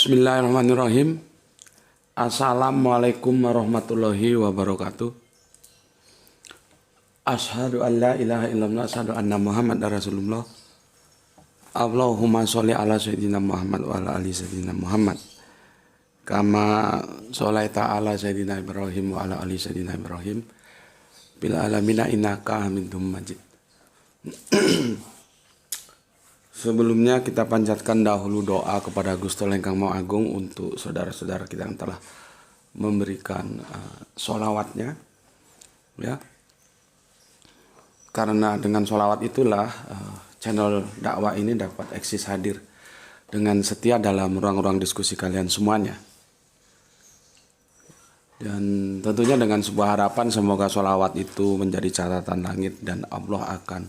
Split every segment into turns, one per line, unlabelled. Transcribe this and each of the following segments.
Bismillahirrahmanirrahim. Assalamualaikum warahmatullahi wabarakatuh. Asyhadu an la ilaha illallah, asyhadu anna Muhammadar Rasulullah. Allahumma sholli ala sayyidina Muhammad wa ala ali sayyidina Muhammad. Kama sholaita ala sayyidina Ibrahim wa ala ali sayyidina Ibrahim. Bil alamina innaka Hamidum Majid. Sebelumnya kita panjatkan dahulu doa kepada Gusti Allah Ingkang Maha Agung untuk saudara-saudara kita yang telah memberikan sholawatnya, ya. Karena dengan sholawat itulah channel dakwah ini dapat eksis hadir dengan setia dalam ruang-ruang diskusi kalian semuanya. Dan tentunya dengan sebuah harapan semoga sholawat itu menjadi catatan langit dan Allah akan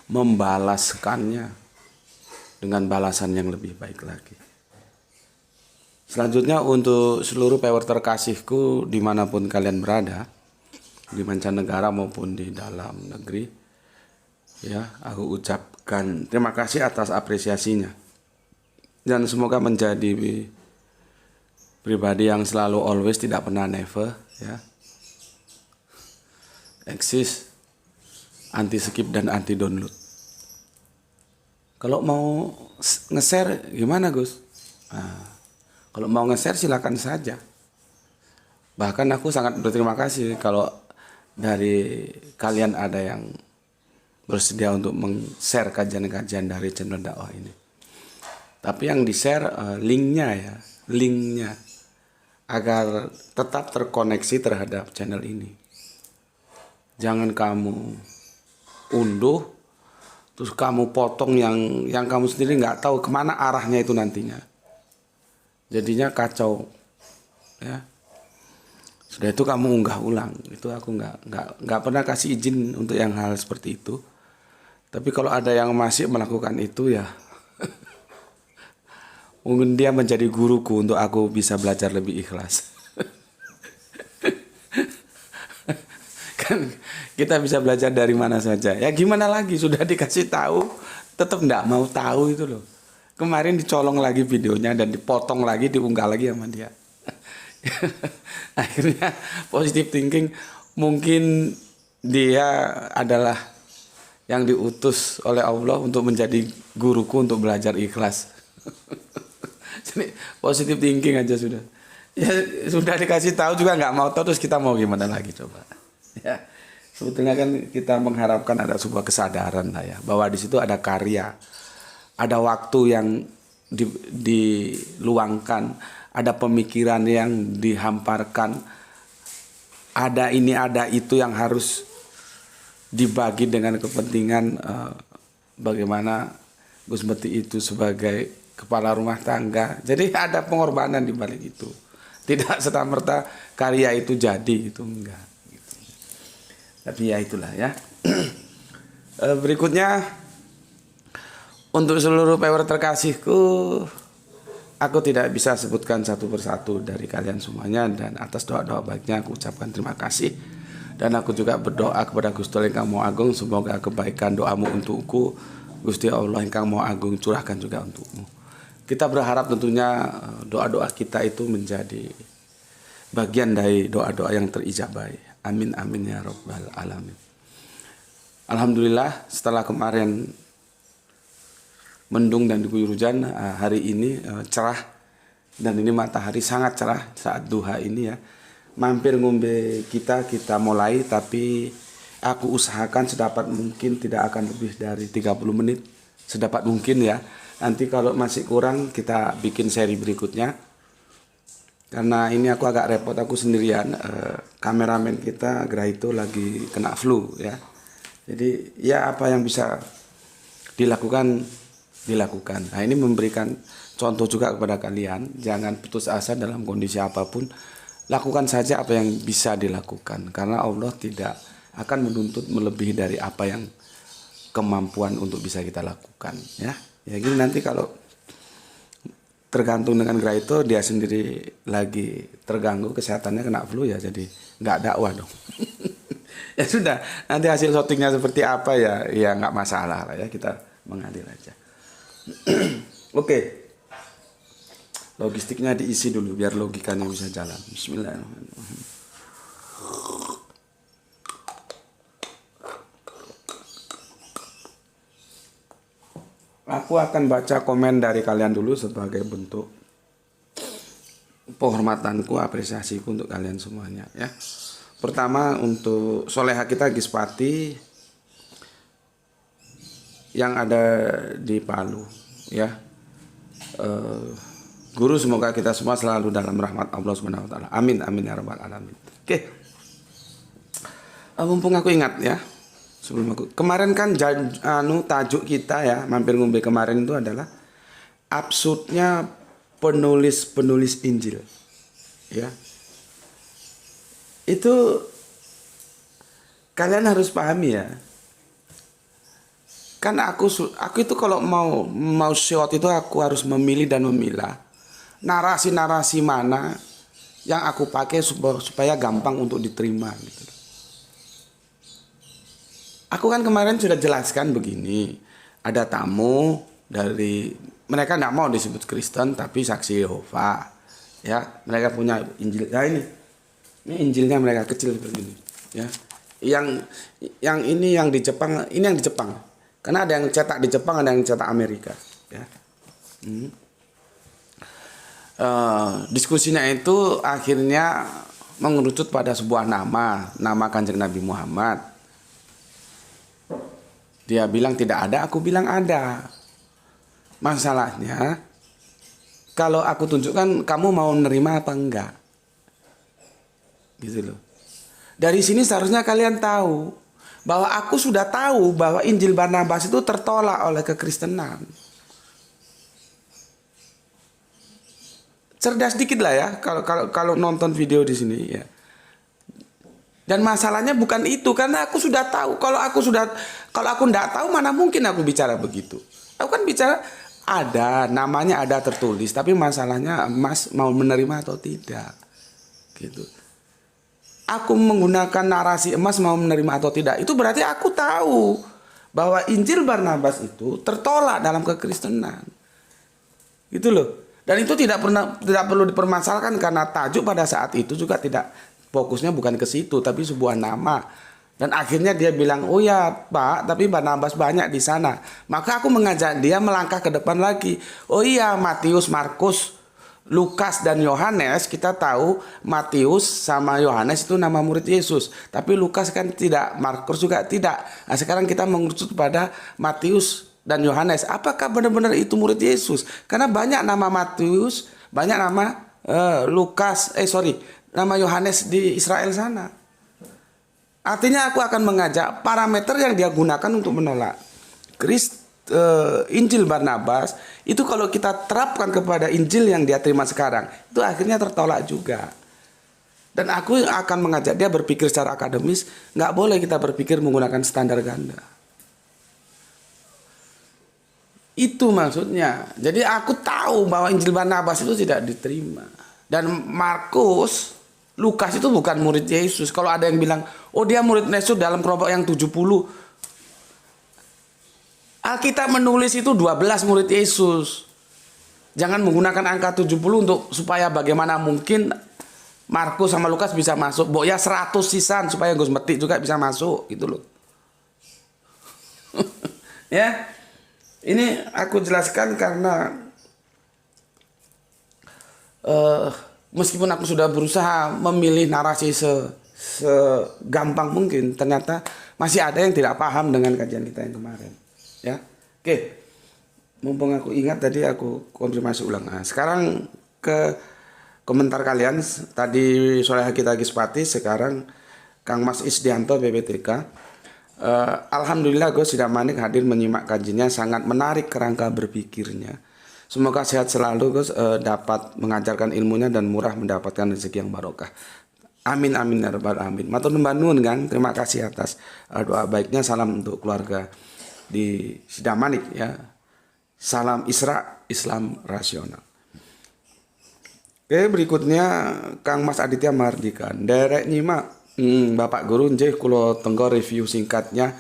membalaskannya dengan balasan yang lebih baik lagi. Selanjutnya untuk seluruh viewer terkasihku dimanapun kalian berada, di mancanegara maupun di dalam negeri, ya, aku ucapkan terima kasih atas apresiasinya. Dan semoga menjadi pribadi yang selalu always, tidak pernah never, ya. Eksis, anti skip dan anti download. Kalau mau nge-share gimana Gus? Nah, kalau mau nge-share silakan saja. Bahkan aku sangat berterima kasih kalau dari kalian ada yang bersedia untuk meng-share kajian-kajian dari channel dakwah ini. Tapi yang di-share linknya ya, linknya agar tetap terkoneksi terhadap channel ini. Jangan kamu unduh terus kamu potong yang kamu sendiri nggak tahu kemana arahnya itu nantinya. Jadinya kacau, ya. Sudah itu kamu unggah ulang. Itu aku nggak pernah kasih izin untuk yang hal seperti itu. Tapi kalau ada yang masih melakukan itu ya, mungkin dia menjadi guruku untuk aku bisa belajar lebih ikhlas. Kan kita bisa belajar dari mana saja. Ya gimana lagi, sudah dikasih tahu tetap enggak mau tahu itu loh. Kemarin dicolong lagi videonya dan dipotong lagi, diunggah lagi sama dia. Akhirnya positive thinking, mungkin dia adalah yang diutus oleh Allah untuk menjadi guruku untuk belajar ikhlas. Jadi positive thinking aja sudah. Ya sudah dikasih tahu juga nggak mau tahu, terus kita mau gimana lagi coba. Ya, sebetulnya kan kita mengharapkan ada sebuah kesadaran lah ya, bahwa di situ ada karya, ada waktu yang diluangkan, ada pemikiran yang dihamparkan, ada ini ada itu yang harus dibagi dengan kepentingan bagaimana Gus Meti itu sebagai kepala rumah tangga. Jadi ada pengorbanan di balik itu. Tidak serta-merta karya itu jadi, itu enggak. Tapi ya itulah ya. Berikutnya untuk seluruh viewer terkasihku, aku tidak bisa sebutkan satu persatu dari kalian semuanya, dan atas doa-doa baiknya aku ucapkan terima kasih. Dan aku juga berdoa kepada Gusti Allah Ingkang Maha Agung, semoga kebaikan doamu untukku Gusti Allah Ingkang Maha Agung curahkan juga untukmu. Kita berharap tentunya doa-doa kita itu menjadi bagian dari doa-doa yang terijabai. Amin amin ya rabbal alamin. Alhamdulillah setelah kemarin mendung dan diguyur hujan, hari ini cerah, dan ini matahari sangat cerah saat duha ini ya. Mampir ngombe kita mulai, tapi aku usahakan sedapat mungkin tidak akan lebih dari 30 menit sedapat mungkin ya. Nanti kalau masih kurang kita bikin seri berikutnya. Karena ini aku agak repot, aku sendirian, kameramen kita Graito lagi kena flu ya. Jadi ya apa yang bisa dilakukan. Nah ini memberikan contoh juga kepada kalian, jangan putus asa dalam kondisi apapun. Lakukan saja apa yang bisa dilakukan, karena Allah tidak akan menuntut melebihi dari apa yang kemampuan untuk bisa kita lakukan ya. Ya gini, nanti kalau tergantung dengan Graito, dia sendiri lagi terganggu kesehatannya, kena flu ya, jadi nggak dakwah dong. Ya sudah, nanti hasil syutingnya seperti apa ya nggak masalah lah ya, kita mengalir aja. Oke. Logistiknya diisi dulu biar logikanya bisa jalan. Bismillahirrahmanirrahim. Aku akan baca komen dari kalian dulu sebagai bentuk penghormatanku, apresiasiku untuk kalian semuanya ya. Pertama untuk Soleha kita Gispati yang ada di Palu ya. Guru, semoga kita semua selalu dalam rahmat Allah Subhanahu wa taala. Amin amin ya rabbal alamin. Oke. Mumpung aku ingat ya. Sebelum aku kemarin kan tajuk kita ya, mampir ngombe kemarin itu adalah absurdnya penulis Injil. Ya. Itu kalian harus pahami ya. Kan aku itu kalau mau short itu aku harus memilih dan memilah narasi-narasi mana yang aku pakai supaya gampang untuk diterima gitu. Aku kan kemarin sudah jelaskan begini, ada tamu dari mereka tidak mau disebut Kristen tapi saksi Yehova, ya mereka punya Injil. Ya ini Injilnya mereka kecil seperti ini, ya. Yang ini yang di Jepang, ini yang di Jepang, karena ada yang cetak di Jepang, ada yang cetak Amerika, ya. Diskusinya itu akhirnya mengerucut pada sebuah nama Kanjeng Nabi Muhammad. Dia bilang tidak ada, aku bilang ada. Masalahnya, kalau aku tunjukkan, kamu mau menerima apa enggak? Gitu loh. Dari sini seharusnya kalian tahu bahwa aku sudah tahu bahwa Injil Barnabas itu tertolak oleh kekristenan. Cerdas dikit lah ya, kalau nonton video di sini ya. Dan masalahnya bukan itu, karena aku sudah tahu. Kalau aku tidak tahu, mana mungkin aku bicara begitu. Aku kan bicara ada, namanya ada tertulis, tapi masalahnya Mas mau menerima atau tidak, gitu. Aku menggunakan narasi emas mau menerima atau tidak, itu berarti aku tahu bahwa Injil Barnabas itu tertolak dalam kekristenan, gitu loh. Dan itu tidak perlu dipermasalahkan karena tajuk pada saat itu juga tidak. Fokusnya bukan ke situ, tapi sebuah nama. Dan akhirnya dia bilang, oh ya Pak, tapi Barnabas banyak di sana. Maka aku mengajak dia melangkah ke depan lagi. Oh iya, Matius, Markus, Lukas, dan Yohanes, kita tahu Matius sama Yohanes itu nama murid Yesus. Tapi Lukas kan tidak, Markus juga tidak. Nah sekarang kita mengerucut pada Matius dan Yohanes. Apakah benar-benar itu murid Yesus? Karena banyak nama Matius, banyak nama nama Yohanes di Israel sana. Artinya aku akan mengajak parameter yang dia gunakan untuk menolak Injil Barnabas itu kalau kita terapkan kepada Injil yang dia terima sekarang, itu akhirnya tertolak juga. Dan aku akan mengajak dia berpikir secara akademis, nggak boleh kita berpikir menggunakan standar ganda. Itu maksudnya. Jadi aku tahu bahwa Injil Barnabas itu tidak diterima. Dan Markus, Lukas itu bukan murid Yesus. Kalau ada yang bilang, oh dia murid Yesus dalam kelompok yang 70. Alkitab menulis itu 12 murid Yesus. Jangan menggunakan angka 70 supaya bagaimana mungkin Markus sama Lukas bisa masuk. Ya 100 sisan supaya Gus Metik juga bisa masuk gitu loh. Ya. Ini aku jelaskan karena meskipun aku sudah berusaha memilih narasi segampang mungkin, ternyata masih ada yang tidak paham dengan kajian kita yang kemarin. Ya, oke. Mumpung aku ingat tadi aku konfirmasi ulang. Nah, sekarang ke komentar kalian. Tadi Soleha kita Gispati, sekarang Kang Mas Isdianto BPTK. Alhamdulillah Gus Sidamanik hadir menyimak kajiannya, sangat menarik kerangka berpikirnya. Semoga sehat selalu Gus, dapat mengajarkan ilmunya dan murah mendapatkan rezeki yang barokah. Amin amin ya rabbal alamin. Matur nuwun kan, terima kasih atas doa baiknya. Salam untuk keluarga di Sidamanik ya. Salam Isra, Islam rasional. Oke, berikutnya Kang Mas Aditya Mardika. Derek nyimak Bapak Guru nggih kula tenggo review singkatnya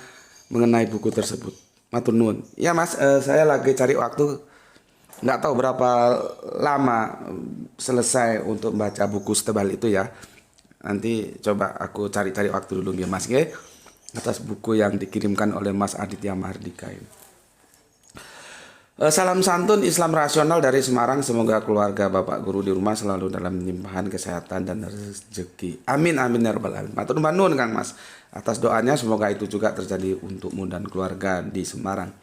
mengenai buku tersebut. Matur nuwun. Ya Mas, saya lagi cari waktu nggak tahu berapa lama selesai untuk baca buku setebal itu ya. Nanti coba aku cari-cari waktu dulu ya Mas Ge, atas buku yang dikirimkan oleh Mas Aditya Mahardika ini. Salam santun Islam rasional dari Semarang. Semoga keluarga Bapak Guru di rumah selalu dalam limpahan kesehatan dan rezeki. Amin amin ya rabbal alamin. Matur nuwun Kang Mas atas doanya, semoga itu juga terjadi untukmu dan keluarga di Semarang.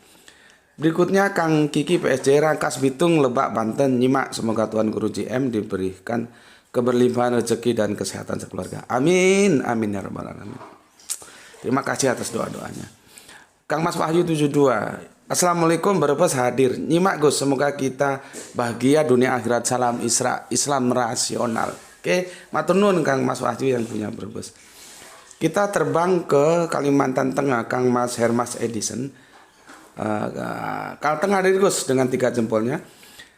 Berikutnya Kang Kiki PSJ Rangkas Bitung Lebak Banten. Nyimak, semoga Tuhan Guru JM diberikan keberlimpahan rezeki dan kesehatan sekeluarga. Amin amin ya rabbal alamin. Terima kasih atas doa-doanya. Kang Mas Wahyu 72. Assalamualaikum, Brebes hadir. Nyimak Gus, semoga kita bahagia dunia akhirat. Salam Islam rasional. Oke, matur nuwun Kang Mas Wahyu yang punya Brebes. Kita terbang ke Kalimantan Tengah, Kang Mas Hermas Edison. Kalteng hadir Gus dengan 3 jempolnya.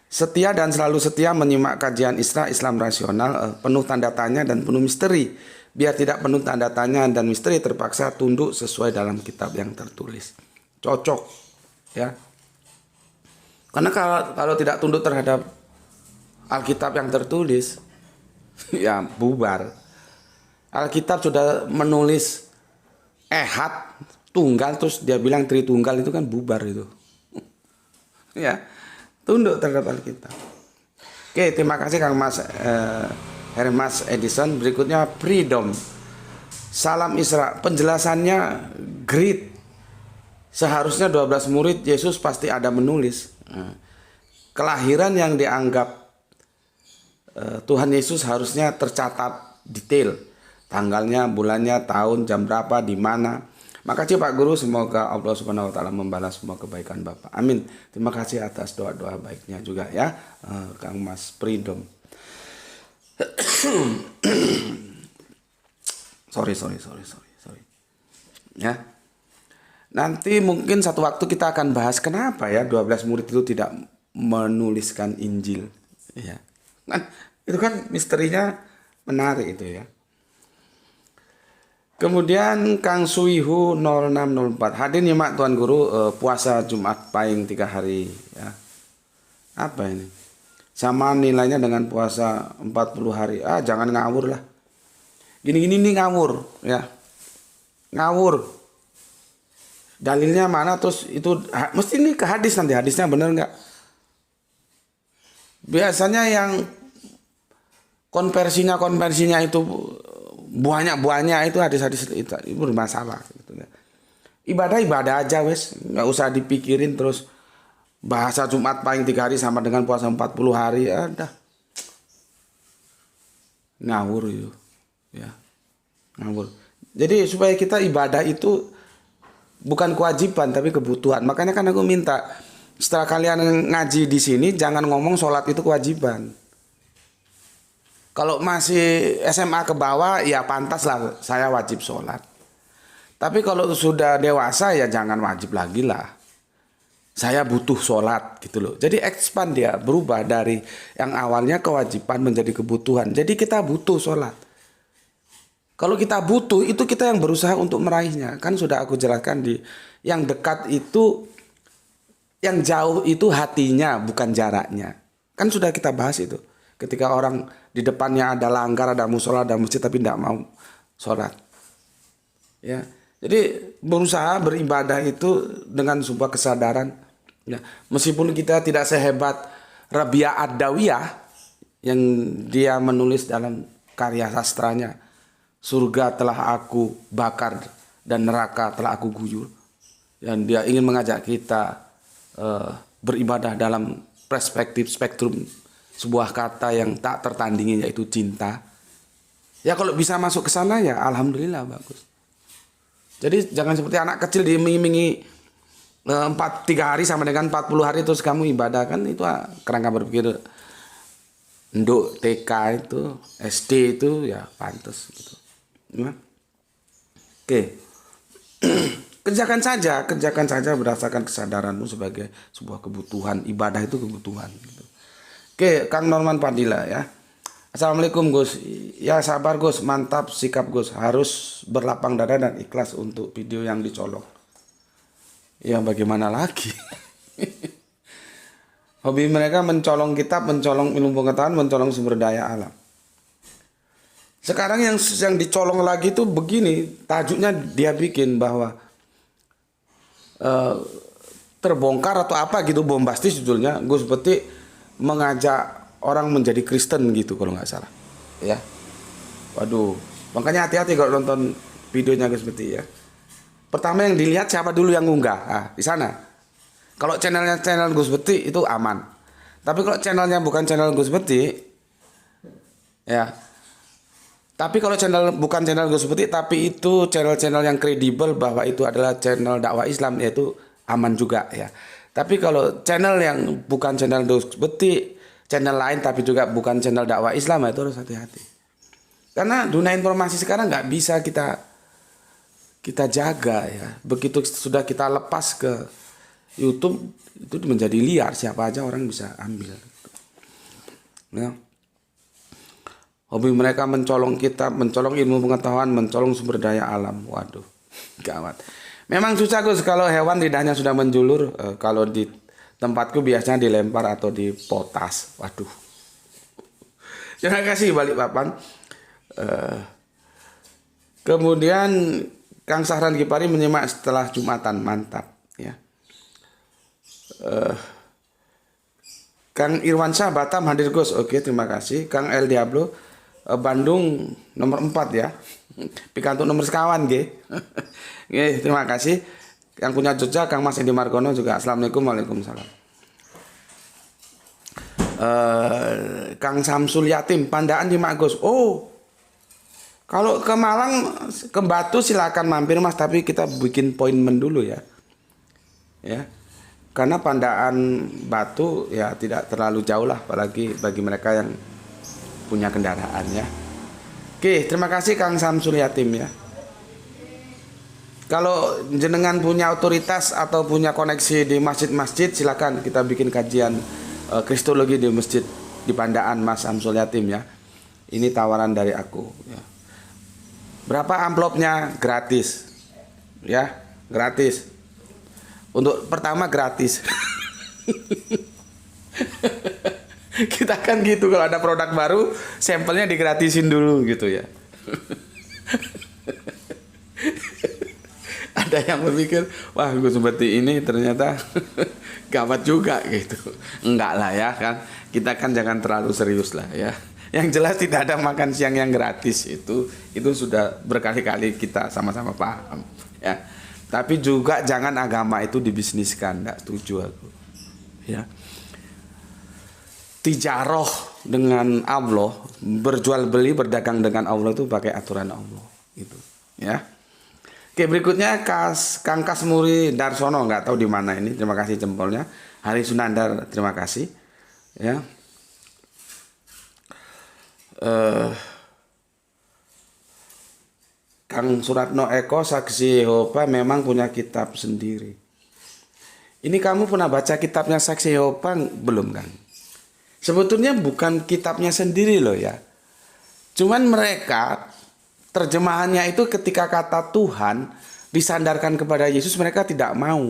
Setia dan selalu setia menyimak kajian Islam rasional, penuh tanda tanya dan penuh misteri. Biar tidak penuh tanda tanya dan misteri, terpaksa tunduk sesuai dalam kitab yang tertulis. Cocok. Ya, karena kalau tidak tunduk terhadap Alkitab yang tertulis, ya bubar. Alkitab sudah menulis ehad tunggal, terus dia bilang tritunggal, itu kan bubar itu. Ya, tunduk terhadap Alkitab. Oke, terima kasih Kang Mas Hermas Edison. Berikutnya Freedom. Salam Isra. Penjelasannya great. Seharusnya 12 murid Yesus pasti ada menulis. Kelahiran yang dianggap Tuhan Yesus harusnya tercatat detail. Tanggalnya, bulannya, tahun, jam berapa, di mana. Makasih Pak Guru, semoga Allah Subhanahu wa taala membalas semua kebaikan Bapak. Amin. Terima kasih atas doa-doa baiknya juga ya, Kang Mas Freedom. sorry. Ya. Nanti mungkin satu waktu kita akan bahas kenapa ya 12 murid itu tidak menuliskan Injil. Ya. Kan itu kan misterinya menarik itu ya. Kemudian Kang Suihu 0604 hadir nyimak Tuan Guru, puasa Jumat Pahing 3 hari ya. Apa ini? Sama nilainya dengan puasa 40 hari. Jangan ngawur lah. Gini-gini nih ngawur ya. Ngawur. Dalilnya mana, terus itu mesti ini ke hadis, nanti hadisnya bener nggak? Biasanya yang konversinya itu banyak itu hadis-hadis itu bermasalah gitu ya. Ibadah aja wes, nggak usah dipikirin terus bahasa Jumat Pahing 3 hari sama dengan puasa 40 hari, ada ngawur itu ya, ngawur. Jadi supaya kita ibadah itu bukan kewajiban tapi kebutuhan. Makanya kan aku minta setelah kalian ngaji di sini jangan ngomong sholat itu kewajiban. Kalau masih SMA ke bawah ya pantas lah saya wajib sholat. Tapi kalau sudah dewasa ya jangan wajib lagi lah. Saya butuh sholat gitu loh. Jadi expand dia, berubah dari yang awalnya kewajiban menjadi kebutuhan. Jadi kita butuh sholat. Kalau kita butuh, itu kita yang berusaha untuk meraihnya. Kan sudah aku jelaskan di yang dekat itu, yang jauh itu hatinya, bukan jaraknya. Kan sudah kita bahas itu. Ketika orang di depannya ada langgar, ada musola, ada masjid, tapi tidak mau sholat. Ya, jadi berusaha beribadah itu dengan sebuah kesadaran. Ya, meskipun kita tidak sehebat Rabi'ah Ad-Dawiyah yang dia menulis dalam karya sastranya. Surga telah aku bakar dan neraka telah aku guyur. Dan dia ingin mengajak kita beribadah dalam perspektif spektrum sebuah kata yang tak tertandingi, yaitu cinta. Ya kalau bisa masuk ke sana ya alhamdulillah bagus. Jadi jangan seperti anak kecil diiming-imingi 3 hari sama dengan 40 hari terus kamu ibadah, kan itu kerangka berpikir nduk TK itu, SD itu ya pantas gitu. Ya. Oke. Kerjakan saja berdasarkan kesadaranmu sebagai sebuah kebutuhan. Ibadah itu kebutuhan gitu. Oke, Kang Norman Padilla ya. Assalamualaikum Gus. Ya sabar Gus, mantap sikap Gus. Harus berlapang dada dan ikhlas untuk video yang dicolok. Ya bagaimana lagi? Hobi mereka mencolong kitab, mencolong ilmu pengetahuan, mencolong sumber daya alam. Sekarang yang dicolong lagi tuh begini, tajuknya dia bikin bahwa terbongkar atau apa gitu, bombastis judulnya. Gus Peti mengajak orang menjadi Kristen gitu kalau nggak salah. Ya, waduh, makanya hati-hati kalau nonton videonya Gus Peti ya. Pertama yang dilihat siapa dulu yang ngunggah, di sana. Kalau channel Gus Peti itu aman. Tapi kalau channelnya bukan channel Gus Peti, ya. Tapi kalau bukan channel Gus Peti, tapi itu channel-channel yang kredibel bahwa itu adalah channel dakwah Islam, yaitu aman juga ya. Tapi kalau channel yang bukan channel Gus Peti, channel lain tapi juga bukan channel dakwah Islam, itu harus hati-hati. Karena dunia informasi sekarang nggak bisa kita jaga ya. Begitu sudah kita lepas ke YouTube, itu menjadi liar, siapa aja orang bisa ambil. Ya. Hobi mereka mencolong kitab, mencolong ilmu pengetahuan, mencolong sumber daya alam. Waduh, gawat. Memang susah Gus kalau hewan lidahnya sudah menjulur. Kalau di tempatku biasanya dilempar atau dipotas. Waduh. Terima kasih Balikpapan. Kemudian Kang Sahran Gipari menyimak setelah Jumatan, mantap. Ya. Kang Irwansyah Batam hadir Gus. Oke, terima kasih. Kang El Diablo Bandung nomor 4 ya. Pikantuk nomor sekawan nggih. Nggih, terima kasih. Yang punya Jogja Kang Mas Edi Margono juga. Assalamualaikum. Waalaikumsalam. Kang Samsul Yatim Pandaan di Gus. Oh. Kalau ke Malang, ke Batu silakan mampir Mas, tapi kita bikin poinmen dulu ya. Ya. Karena Pandaan Batu ya tidak terlalu jauh lah, apalagi bagi mereka yang punya kendaraan ya. Oke, terima kasih Kang Samsul Yatim ya. Kalau jenengan punya otoritas atau punya koneksi di masjid-masjid, silakan kita bikin kajian kristologi di masjid di Pandaan Mas Samsul Yatim ya. Ini tawaran dari aku ya. Berapa amplopnya? Gratis. Ya, gratis. Untuk pertama gratis. Kita kan gitu, kalau ada produk baru sampelnya digratisin dulu gitu ya. Ada yang berpikir, wah gue seperti ini ternyata gawat juga gitu. Enggak lah ya kan, kita kan jangan terlalu serius lah ya. Yang jelas tidak ada makan siang yang gratis, itu sudah berkali-kali kita sama-sama paham ya. Tapi juga jangan agama itu dibisniskan, enggak setuju aku ya. Tijaroh dengan Allah, berjual beli berdagang dengan Allah itu pakai aturan Allah itu ya. Oke, berikutnya Kang Kasmuri Darsono, nggak tahu di mana ini, terima kasih jempolnya. Hari Sunandar, terima kasih ya. Kang Suratno Eko Saksi Yehova memang punya kitab sendiri. Ini kamu pernah baca kitabnya Saksi Yehova belum Kang? Sebetulnya bukan kitabnya sendiri loh ya. Cuman mereka terjemahannya itu ketika kata Tuhan disandarkan kepada Yesus, mereka tidak mau.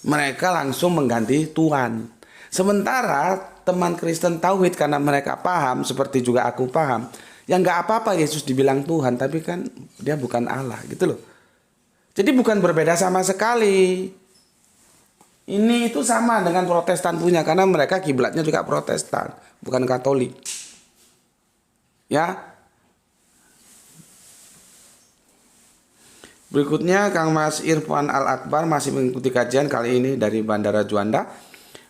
Mereka langsung mengganti Tuhan. Sementara teman Kristen Tauhid, karena mereka paham seperti juga aku paham, ya nggak apa-apa Yesus dibilang Tuhan, tapi kan dia bukan Allah gitu loh. Jadi bukan berbeda sama sekali. Ini itu sama dengan Protestan punya, karena mereka kiblatnya juga Protestan, bukan Katolik. Ya. Berikutnya Kang Mas Irfan Al-Akbar masih mengikuti kajian kali ini dari Bandara Juanda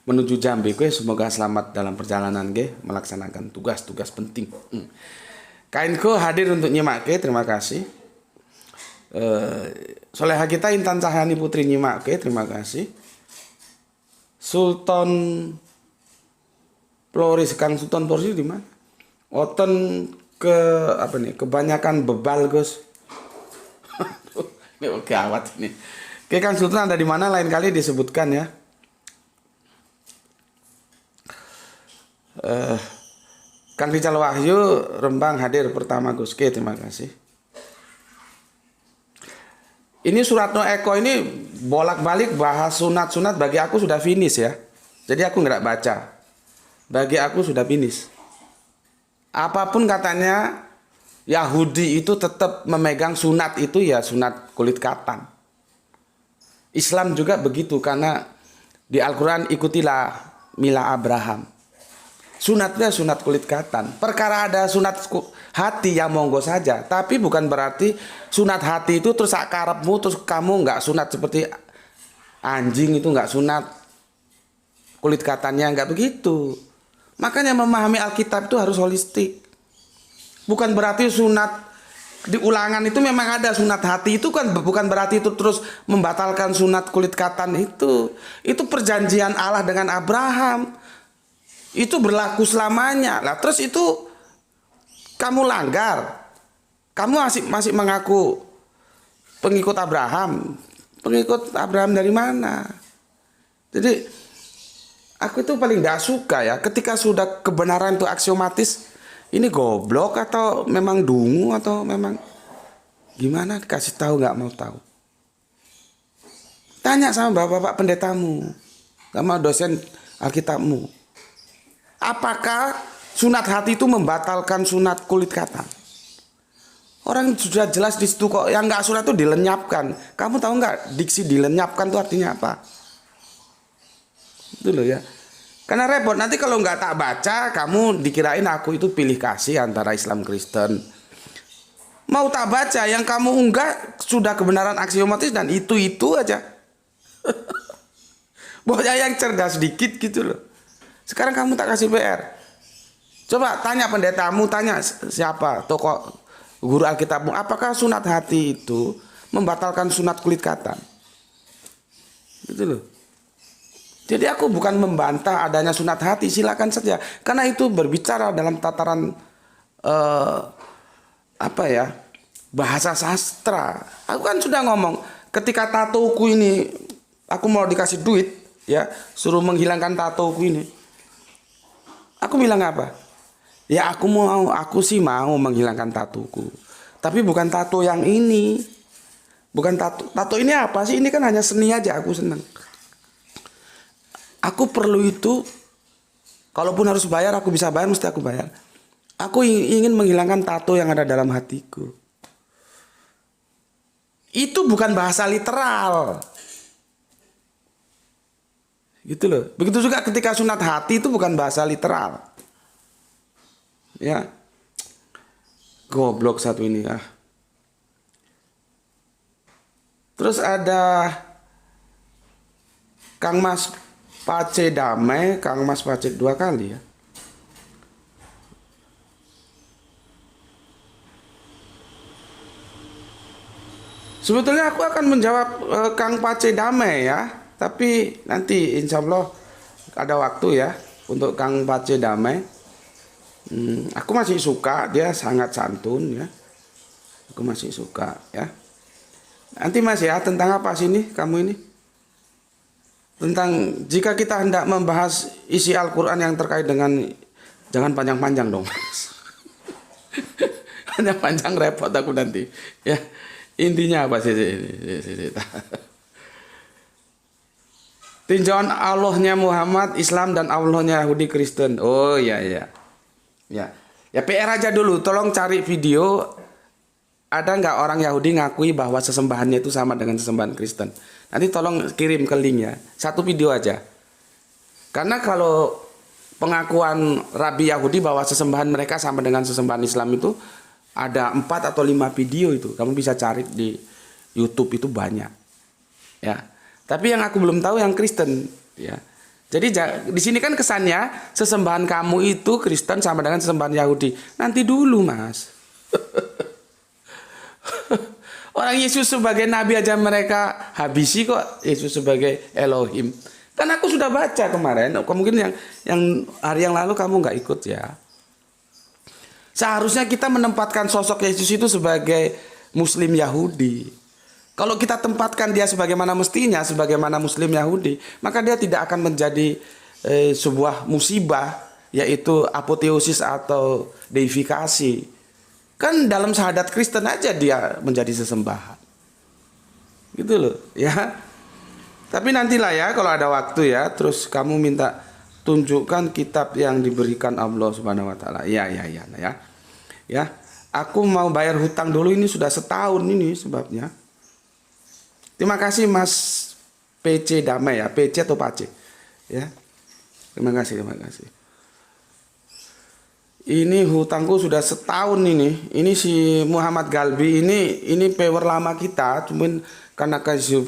menuju Jambi. Semoga selamat dalam perjalanan melaksanakan tugas-tugas penting. Kainko hadir untuk nyimak terima kasih. Soleha kita Intan Cahyani Putri nyimak terima kasih. Sultan Floris, Kang Sultan Floris di mana? Oten kebanyakan bebal Gus. Ini gawat ini. Oke, Kang Sultan ada di mana? Lain kali disebutkan ya. Kang Rijal Wahyu Rembang hadir pertama Gus. Oke, terima kasih. Ini Suratno Eko ini bolak-balik bahas sunat-sunat, bagi aku sudah finish ya. Jadi aku nggak baca. Bagi aku sudah finish. Apapun katanya, Yahudi itu tetap memegang sunat itu ya sunat kulit katan. Islam juga begitu karena di Al-Quran ikutilah mila Abraham. Sunatnya sunat kulit katan. Perkara ada sunat hati yang monggo saja. Tapi bukan berarti sunat hati itu terus akarepmu terus kamu nggak sunat seperti anjing itu nggak sunat kulit katannya, nggak begitu. Makanya memahami Alkitab itu harus holistik. Bukan berarti sunat di Ulangan itu memang ada sunat hati itu kan bukan berarti itu terus membatalkan sunat kulit katan itu. Itu perjanjian Allah dengan Abraham. Itu berlaku selamanya. Lah terus itu kamu langgar. Kamu masih mengaku pengikut Abraham. Pengikut Abraham dari mana? Jadi aku itu paling gak suka ya ketika sudah kebenaran itu aksiomatis. Ini goblok atau memang dungu atau memang gimana, kasih tahu nggak mau tahu. Tanya sama bapak-bapak pendetamu, sama dosen Alkitabmu. Apakah sunat hati itu membatalkan sunat kulit katan? Orang sudah jelas di situ kok. Yang nggak sunat itu dilenyapkan. Kamu tahu nggak diksi dilenyapkan itu artinya apa? Itu loh ya. Karena repot, nanti kalau nggak tak baca, kamu dikirain aku itu pilih kasih antara Islam Kristen. Mau tak baca, yang kamu unggah sudah kebenaran aksiomatis dan itu aja. Pokoknya yang cerdas sedikit gitu loh. Sekarang kamu tak kasih PR. Coba tanya pendetamu, tanya siapa tokoh guru Alkitabmu, apakah sunat hati itu membatalkan sunat kulit katan? Gitu loh. Jadi aku bukan membantah adanya sunat hati, silakan saja. Karena itu berbicara dalam tataran bahasa sastra. Aku kan sudah ngomong, ketika tatoku ini aku mau dikasih duit, ya, suruh menghilangkan tatoku ini. Aku bilang apa? Ya aku sih mau menghilangkan tatoku. Tapi bukan tato yang ini. Bukan tato. Tato ini apa sih? Ini kan hanya seni aja, aku senang. Aku perlu itu, kalaupun harus bayar, aku bisa bayar, mesti aku bayar. Aku ingin menghilangkan tato yang ada dalam hatiku. Itu bukan bahasa literal. Gitu loh. Begitu juga ketika sunat hati itu bukan bahasa literal. Ya. Goblok satu ini ya. Terus ada Kang Mas Pace damai, Kang Mas Pace 2 kali ya. Sebetulnya aku akan menjawab Kang Pace damai ya. Tapi nanti insya Allah ada waktu ya untuk Kang Pace damai. Aku masih suka, dia sangat santun ya. Aku masih suka ya. Nanti Mas ya, tentang apa sih ini kamu ini? Tentang jika kita hendak membahas isi Al-Quran yang terkait dengan, jangan panjang-panjang dong. Hanya panjang repot aku nanti. Ya, intinya apa sih? Tinjauan Allahnya Muhammad, Islam dan Allahnya Yahudi Kristen. Oh iya. Ya PR aja dulu. Tolong cari video. Ada nggak orang Yahudi ngakui bahwa sesembahannya itu sama dengan sesembahan Kristen? Nanti tolong kirim ke linknya. Satu video aja. Karena kalau pengakuan Rabi Yahudi bahwa sesembahan mereka sama dengan sesembahan Islam itu ada 4 atau 5 video itu. Kamu bisa cari di YouTube, itu banyak. Ya. Tapi yang aku belum tahu yang Kristen. Ya. Jadi di sini kan kesannya sesembahan kamu itu Kristen sama dengan sesembahan Yahudi. Nanti dulu Mas. Orang Yesus sebagai nabi aja mereka habisi kok, Yesus sebagai Elohim. Kan aku sudah baca kemarin, mungkin yang hari yang lalu kamu nggak ikut ya. Seharusnya kita menempatkan sosok Yesus itu sebagai Muslim Yahudi. Kalau kita tempatkan dia sebagaimana mestinya, sebagaimana Muslim Yahudi, maka dia tidak akan menjadi sebuah musibah, yaitu apoteosis atau deifikasi. Kan dalam syahadat Kristen aja dia menjadi sesembahan. Gitu loh, ya. Tapi nantilah ya kalau ada waktu ya. Terus kamu minta tunjukkan kitab yang diberikan Allah Subhanahu Wa Taala. Ya. Ya. Aku mau bayar hutang dulu, ini sudah setahun ini sebabnya. Terima kasih Mas PC Damai ya, PC atau Pace. Ya. Terima kasih. Ini hutangku sudah setahun ini. Ini si Muhammad Galbi ini power lama kita, cuman karena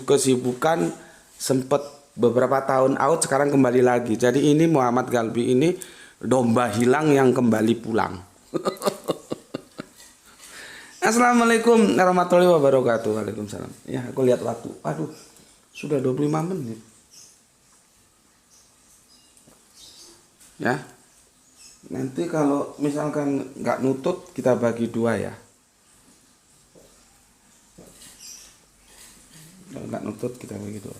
kesibukan sempat beberapa tahun out, sekarang kembali lagi. Jadi ini Muhammad Galbi ini domba hilang yang kembali pulang. Assalamualaikum warahmatullahi wabarakatuh. Waalaikumsalam. Ya, aku lihat waktu. Aduh, sudah 25 menit. Ya. Nanti kalau misalkan nggak nutut, kita bagi dua ya. Kalau nggak nutut, kita bagi dua.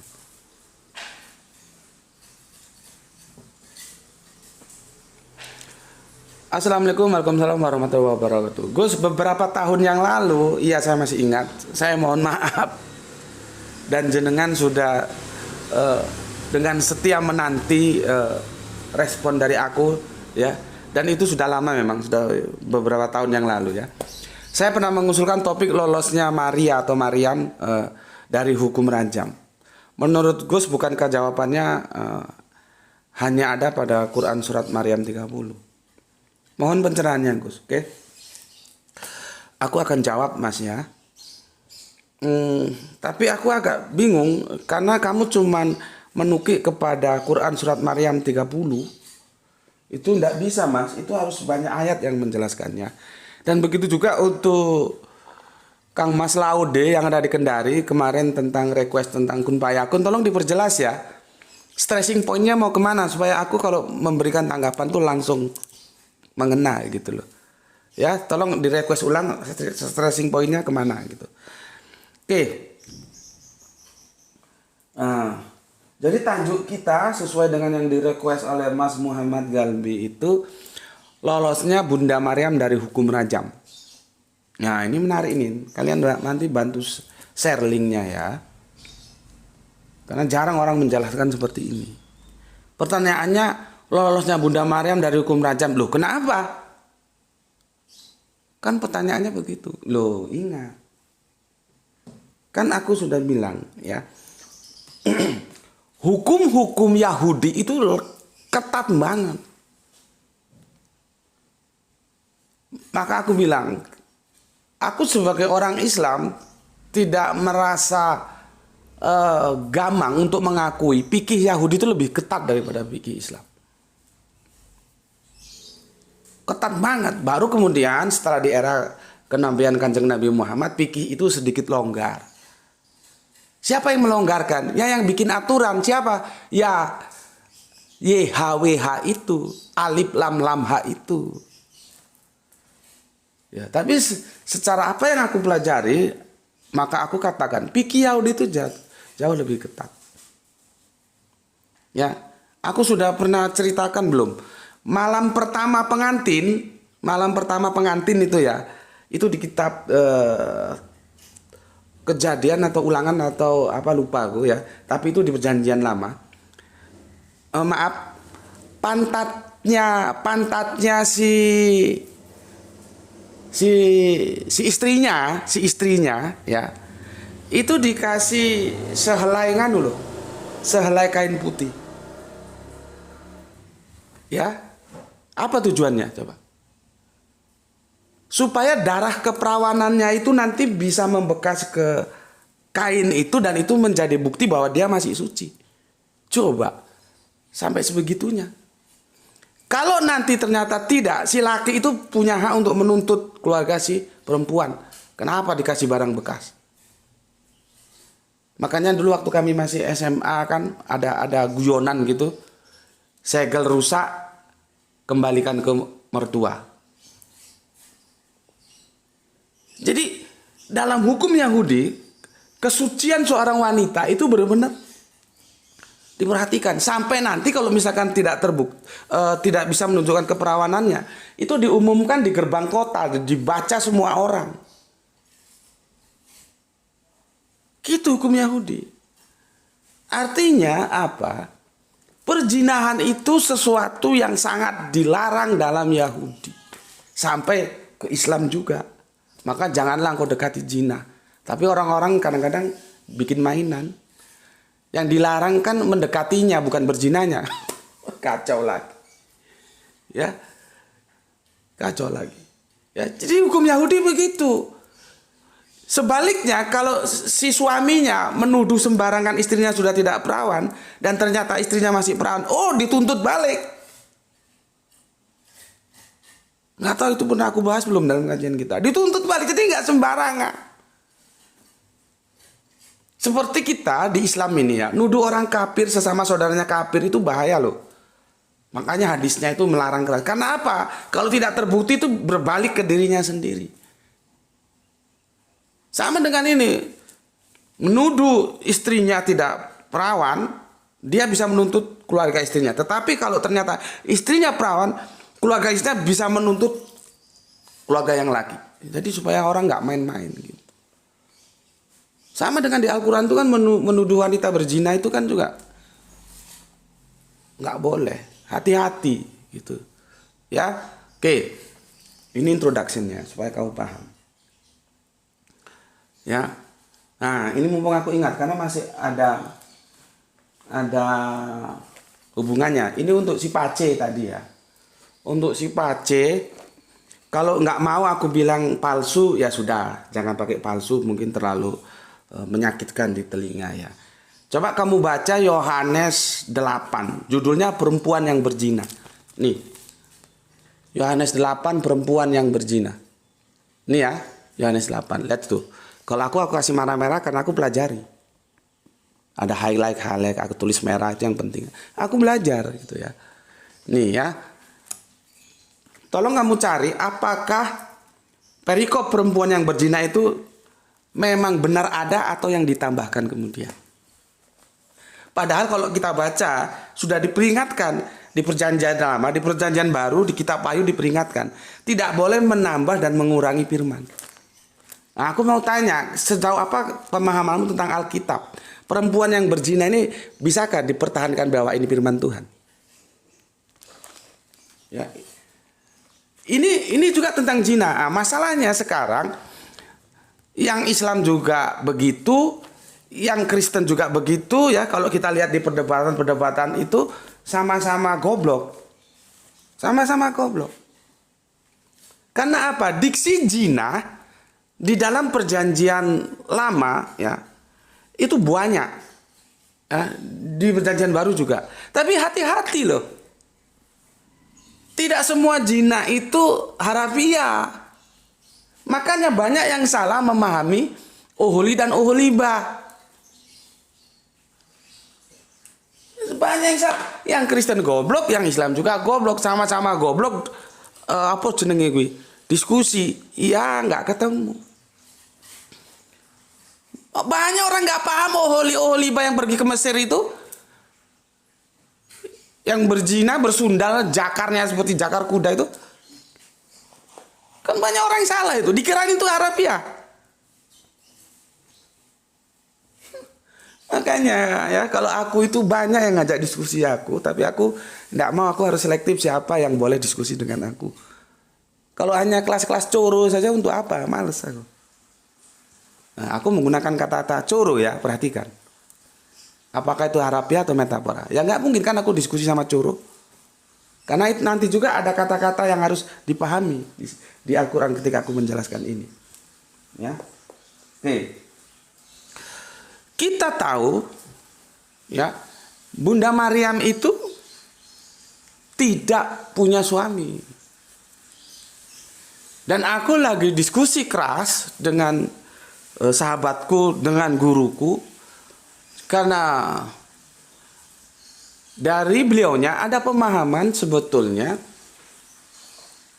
Assalamualaikum warahmatullahi wabarakatuh. Gus, beberapa tahun yang lalu, iya saya masih ingat. Saya mohon maaf. Dan jenengan sudah dengan setia menanti respon dari aku, ya. Dan itu sudah lama memang, sudah beberapa tahun yang lalu ya. Saya pernah mengusulkan topik lolosnya Maria atau Maryam dari hukum rajam. Menurut Gus, bukankah jawabannya hanya ada pada Quran surat Maryam 30? Mohon pencerahannya Gus, oke? Aku akan jawab Mas ya. Tapi aku agak bingung karena kamu cuman menukik kepada Quran surat Maryam 30. Itu tidak bisa Mas, itu harus banyak ayat yang menjelaskannya. Dan begitu juga untuk Kang Mas Laude yang ada di Kendari kemarin tentang request tentang kun payakun, tolong diperjelas ya. Stressing pointnya mau kemana supaya aku kalau memberikan tanggapan tuh langsung mengena gitu loh. Ya, tolong di request ulang stressing pointnya kemana gitu. Oke. Jadi tajuk kita sesuai dengan yang direquest oleh Mas Muhammad Galbi itu lolosnya Bunda Maryam dari hukum rajam. Nah ini menarik ini. Kalian nanti bantu share linknya ya. Karena jarang orang menjelaskan seperti ini. Pertanyaannya, lolosnya Bunda Maryam dari hukum rajam. Loh kenapa? Kan pertanyaannya begitu. Loh ingat. Kan aku sudah bilang ya. Hukum-hukum Yahudi itu ketat banget. Maka aku bilang, aku sebagai orang Islam tidak merasa gamang untuk mengakui fikih Yahudi itu lebih ketat daripada fikih Islam. Ketat banget. Baru kemudian setelah di era kenabian Kanjeng Nabi Muhammad, fikih itu sedikit longgar. Siapa yang melonggarkan? Ya yang bikin aturan siapa? Ya YHWH itu, alif lam lam H itu. Ya, tapi secara apa yang aku pelajari, maka aku katakan fikih Yahudi itu jauh lebih ketat. Ya, aku sudah pernah ceritakan belum? Malam pertama pengantin itu ya, itu di kitab Kejadian atau Ulangan atau apa lupa aku ya, tapi itu di Perjanjian Lama. Pantatnya si istrinya ya, itu dikasih sehelai sehelai kain putih. Ya, apa tujuannya coba? Supaya darah keperawanannya itu nanti bisa membekas ke kain itu dan itu menjadi bukti bahwa dia masih suci. Coba, sampai sebegitunya. Kalau nanti ternyata tidak, si laki itu punya hak untuk menuntut keluarga si perempuan. Kenapa dikasih barang bekas? Makanya dulu waktu kami masih SMA kan ada guyonan gitu. Segel rusak, kembalikan ke mertua. Jadi dalam hukum Yahudi, kesucian seorang wanita itu benar-benar diperhatikan. Sampai nanti kalau misalkan tidak bisa menunjukkan keperawanannya, itu diumumkan di gerbang kota, dibaca semua orang. Gitu hukum Yahudi. Artinya apa? Perzinahan itu sesuatu yang sangat dilarang dalam Yahudi. Sampai ke Islam juga. Maka janganlah engkau dekati zina. Tapi orang-orang kadang-kadang bikin mainan. Yang dilarang kan mendekatinya, bukan berzinanya. Kacau lagi. Ya. Kacau lagi. Ya, jadi hukum Yahudi begitu. Sebaliknya kalau si suaminya menuduh sembarangan istrinya sudah tidak perawan dan ternyata istrinya masih perawan, oh dituntut balik. Nggak tahu itu pernah aku bahas belum dalam kajian kita. Dituntut balik, jadi nggak sembarangan. Seperti kita di Islam ini ya, nuduh orang kafir sesama saudaranya kafir itu bahaya loh. Makanya hadisnya itu melarang keras. Karena apa? Kalau tidak terbukti itu berbalik ke dirinya sendiri. Sama dengan ini, menuduh istrinya tidak perawan, dia bisa menuntut keluarga istrinya. Tetapi kalau ternyata istrinya perawan, keluarga istrinya bisa menuntut keluarga yang laki. Jadi supaya orang nggak main-main gitu. Sama dengan di Al-Quran itu kan menuduh wanita berzina itu kan juga nggak boleh. Hati-hati gitu. Ya, oke. Ini introduction-nya supaya kau paham. Ya, nah ini mumpung aku ingat karena masih ada hubungannya. Ini untuk si Pace tadi ya. Untuk si Pace, kalau nggak mau aku bilang palsu ya sudah, jangan pakai palsu, mungkin terlalu menyakitkan di telinga ya. Coba kamu baca Yohanes 8, judulnya perempuan yang berzina. Nih, Yohanes 8 perempuan yang berzina. Nih ya, Yohanes 8, lihat tuh. Kalau aku kasih merah-merah karena aku pelajari. Ada highlight, aku tulis merah itu yang penting. Aku belajar gitu ya. Nih ya. Tolong kamu cari apakah perikop perempuan yang berzina itu memang benar ada atau yang ditambahkan kemudian. Padahal kalau kita baca sudah diperingatkan di perjanjian lama, di perjanjian baru, di kitab Wahyu diperingatkan. Tidak boleh menambah dan mengurangi firman. Nah, aku mau tanya, sejauh apa pemahamanmu tentang Alkitab? Perempuan yang berzina ini bisakah dipertahankan bahwa ini firman Tuhan? Ya. Ini juga tentang zina. Nah, masalahnya sekarang yang Islam juga begitu, yang Kristen juga begitu ya. Kalau kita lihat di perdebatan-perdebatan itu sama-sama goblok. Sama-sama goblok. Karena apa? Diksi zina di dalam perjanjian lama ya itu banyak ya, di perjanjian baru juga. Tapi hati-hati loh, tidak semua zina itu harafiah. Makanya banyak yang salah memahami uhuli dan uhulibah. Banyak yang salah. Yang Kristen goblok, yang Islam juga goblok, sama-sama goblok. Apa jenenge gue? Diskusi, ya nggak ketemu. Banyak orang nggak paham oholi-oholiba yang pergi ke Mesir itu, yang berzina, bersundal, jakarnya seperti jakar kuda itu, kan banyak orang yang salah itu. Dikirain itu harafiah. Makanya ya kalau aku itu banyak yang ngajak diskusi aku, tapi aku nggak mau. Aku harus selektif siapa yang boleh diskusi dengan aku. Kalau hanya kelas-kelas coro saja untuk apa? Males aku. Nah, aku menggunakan kata-kata coro ya, perhatikan. Apakah itu harafiah atau metafora? Ya nggak mungkin kan aku diskusi sama coro. Karena itu nanti juga ada kata-kata yang harus dipahami di Al-Quran ketika aku menjelaskan ini. Ya, oke. Kita tahu, ya, Bunda Maryam itu tidak punya suami. Dan aku lagi diskusi keras dengan sahabatku, dengan guruku, karena dari beliaunya ada pemahaman sebetulnya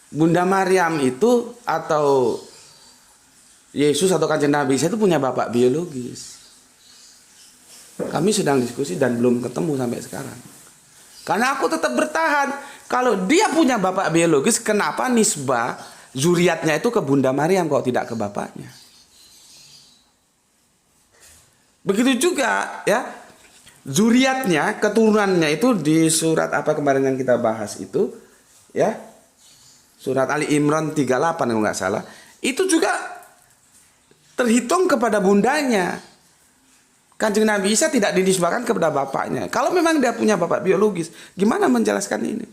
Bunda Maryam itu atau Yesus atau Kanjeng Nabi Isa itu punya bapak biologis. Kami sedang diskusi dan belum ketemu sampai sekarang. Karena aku tetap bertahan, kalau dia punya bapak biologis, kenapa nisbah zuriatnya itu ke Bunda Maryam kalau tidak ke bapaknya? Begitu juga ya zuriatnya, keturunannya itu di surat apa kemarin yang kita bahas itu, ya, surat Ali Imran 38 kalau nggak salah, itu juga terhitung kepada bundanya. Kanjeng Nabi Isa tidak dinisbahkan kepada bapaknya. Kalau memang dia punya bapak biologis, gimana menjelaskan ini?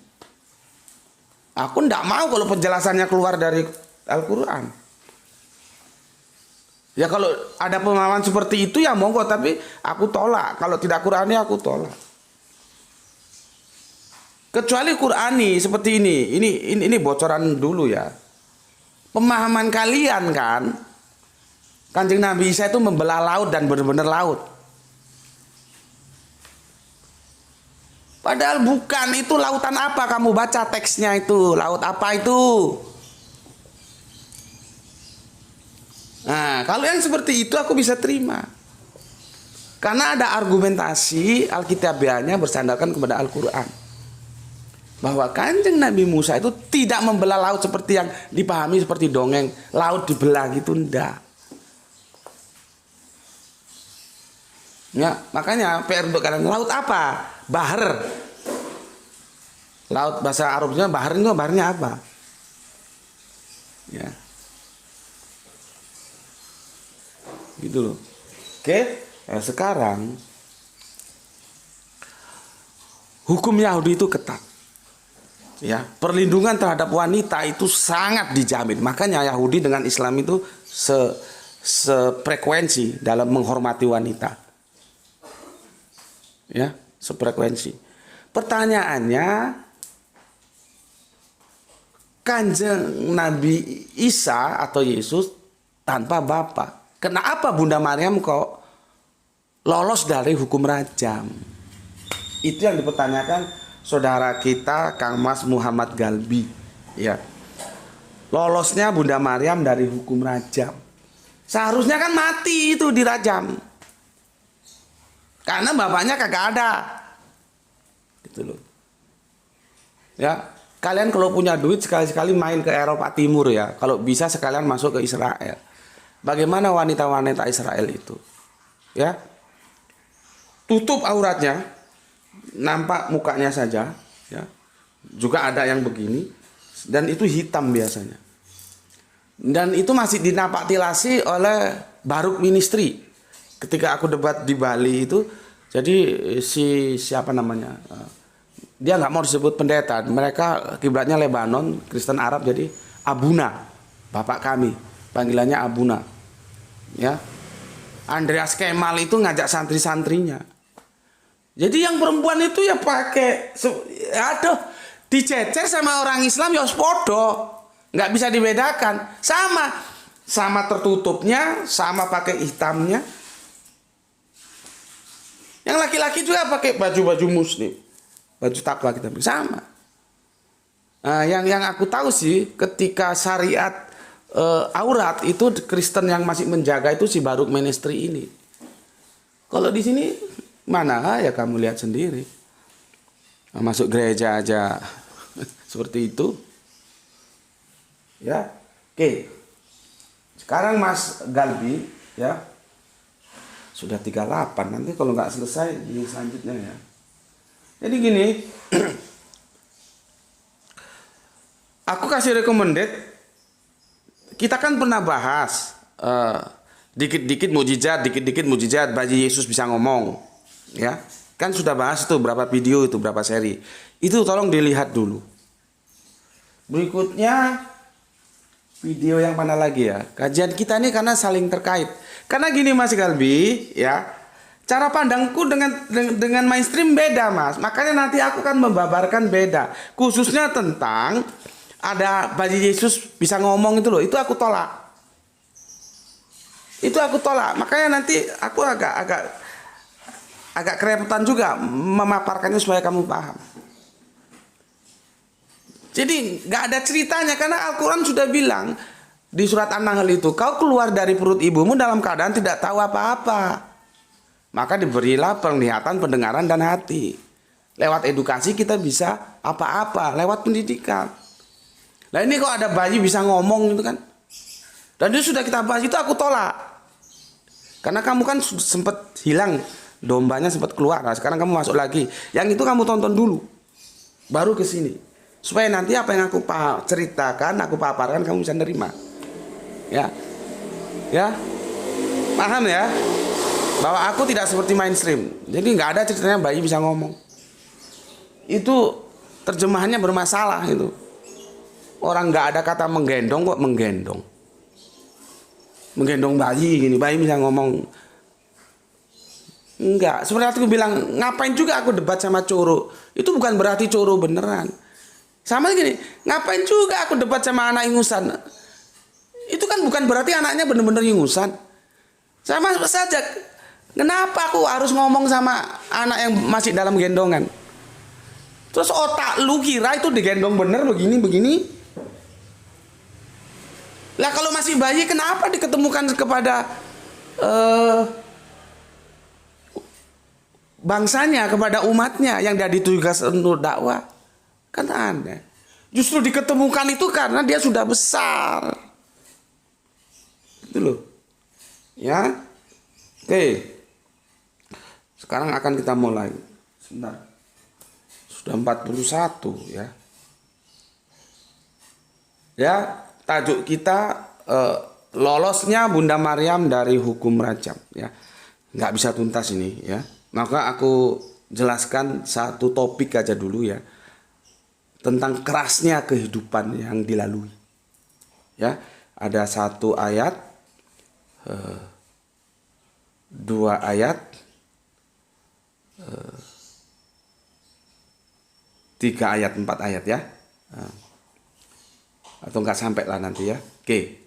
Aku tidak mau kalau penjelasannya keluar dari Al-Quran. Ya kalau ada pemahaman seperti itu ya monggo, tapi aku tolak. Kalau tidak Qurani aku tolak. Kecuali Qurani seperti ini. Ini bocoran dulu ya. Pemahaman kalian kan, Kanjeng Nabi Isa itu membelah laut dan benar-benar laut. Padahal bukan, itu lautan apa? Kamu baca teksnya itu, laut apa itu? Nah, kalau yang seperti itu aku bisa terima. Karena ada argumentasi Alkitabiahnya bersandarkan kepada Al-Quran. Bahwa Kanjeng Nabi Musa itu tidak membelah laut seperti yang dipahami seperti dongeng. Laut dibelah gitu, enggak. Ya, makanya PR untuk kalian, laut apa? Bahar. Laut bahasa Arabnya bahar itu baharnya apa? Ya. Gitu loh. Oke, sekarang hukum Yahudi itu ketat. Ya, perlindungan terhadap wanita itu sangat dijamin. Makanya Yahudi dengan Islam itu sefrekuensi dalam menghormati wanita. Ya, sefrekuensi. Pertanyaannya, Kanjeng Nabi Isa atau Yesus tanpa bapak, kenapa Bunda Maryam kok lolos dari hukum rajam? Itu yang dipertanyakan saudara kita Kang Mas Muhammad Galbi. Ya, lolosnya Bunda Maryam dari hukum rajam. Seharusnya kan mati itu dirajam. Karena bapaknya kagak ada. Gitu loh. Ya, kalian kalau punya duit sekali-sekali main ke Eropa Timur ya. Kalau bisa sekalian masuk ke Israel. Bagaimana wanita-wanita Israel itu? Ya. Tutup auratnya, nampak mukanya saja, ya. Juga ada yang begini dan itu hitam biasanya. Dan itu masih dinapaktilasi oleh Baruk Ministry. Ketika aku debat di Bali itu, jadi siapa namanya, dia nggak mau disebut pendeta, mereka kiblatnya Lebanon, Kristen Arab, jadi Abuna, bapak kami, panggilannya Abuna, ya. Andreas Kemal itu ngajak santri-santrinya. Jadi yang perempuan itu ya pakai, aduh, dicecer sama orang Islam ya podo, nggak bisa dibedakan, sama tertutupnya, sama pakai hitamnya. Yang laki-laki juga pakai baju-baju muslim, baju takwa kita sama. Nah, yang aku tahu sih ketika syariat aurat itu Kristen yang masih menjaga itu si Baruk Ministry ini. Kalau di sini mana ya kamu lihat sendiri, masuk gereja aja seperti itu. Ya, oke. Sekarang Mas Galbi ya. Sudah 38, nanti kalau nggak selesai ini selanjutnya ya. Jadi gini, aku kasih recommended. Kita kan pernah bahas dikit-dikit mujizat, bayi Yesus bisa ngomong, ya. Kan sudah bahas itu berapa video itu, berapa seri. Itu tolong dilihat dulu. Berikutnya video yang mana lagi ya? Kajian kita ini karena saling terkait. Karena gini Mas Galbi, ya, cara pandangku dengan mainstream beda Mas. Makanya nanti aku akan membabarkan beda. Khususnya tentang ada bayi Yesus bisa ngomong itu loh. Itu aku tolak. Makanya nanti aku agak kerepotan juga memaparkannya supaya kamu paham. Jadi nggak ada ceritanya karena Al-Quran sudah bilang di surat An-Nahl itu, kau keluar dari perut ibumu dalam keadaan tidak tahu apa-apa. Maka diberilah penglihatan, pendengaran, dan hati. Lewat edukasi kita bisa apa-apa, lewat pendidikan. Nah ini kok ada bayi bisa ngomong gitu kan. Dan itu sudah kita bahas, itu aku tolak. Karena kamu kan sempat hilang Dombanya sempat keluar. Nah, sekarang kamu masuk lagi. Yang itu kamu tonton dulu. Baru ke sini. Supaya nanti apa yang aku ceritakan, aku paparkan, kamu bisa nerima. Ya. Ya. Paham ya? Bahwa aku tidak seperti mainstream. Jadi nggak ada ceritanya bayi bisa ngomong. Itu terjemahannya bermasalah itu. Orang nggak ada kata menggendong kok menggendong. Menggendong bayi gini, bayi bisa ngomong. Enggak, seperti aku bilang, ngapain juga aku debat sama Coro? Itu bukan berarti Coro beneran. Sama gini, ngapain juga aku debat sama anak ingusan? Itu kan bukan berarti anaknya bener-bener ingusan. Sama saja, kenapa aku harus ngomong sama anak yang masih dalam gendongan? Terus otak lu kira itu digendong bener begini? Lah kalau masih bayi kenapa diketemukan kepada bangsanya, kepada umatnya yang dia ditugas untuk dakwah? Kan aneh. Justru diketemukan itu karena dia sudah besar. Gitu loh. Ya. Oke. Sekarang akan kita mulai. Sebentar. Sudah 41 ya. Ya, tajuk kita lolosnya Bunda Maryam dari hukum rajam ya. Nggak bisa tuntas ini ya. Maka aku jelaskan satu topik aja dulu ya. Tentang kerasnya kehidupan yang dilalui. Ya, ada satu ayat, dua ayat, tiga ayat, 4 ayat ya. Atau nggak sampai lah nanti ya. Oke.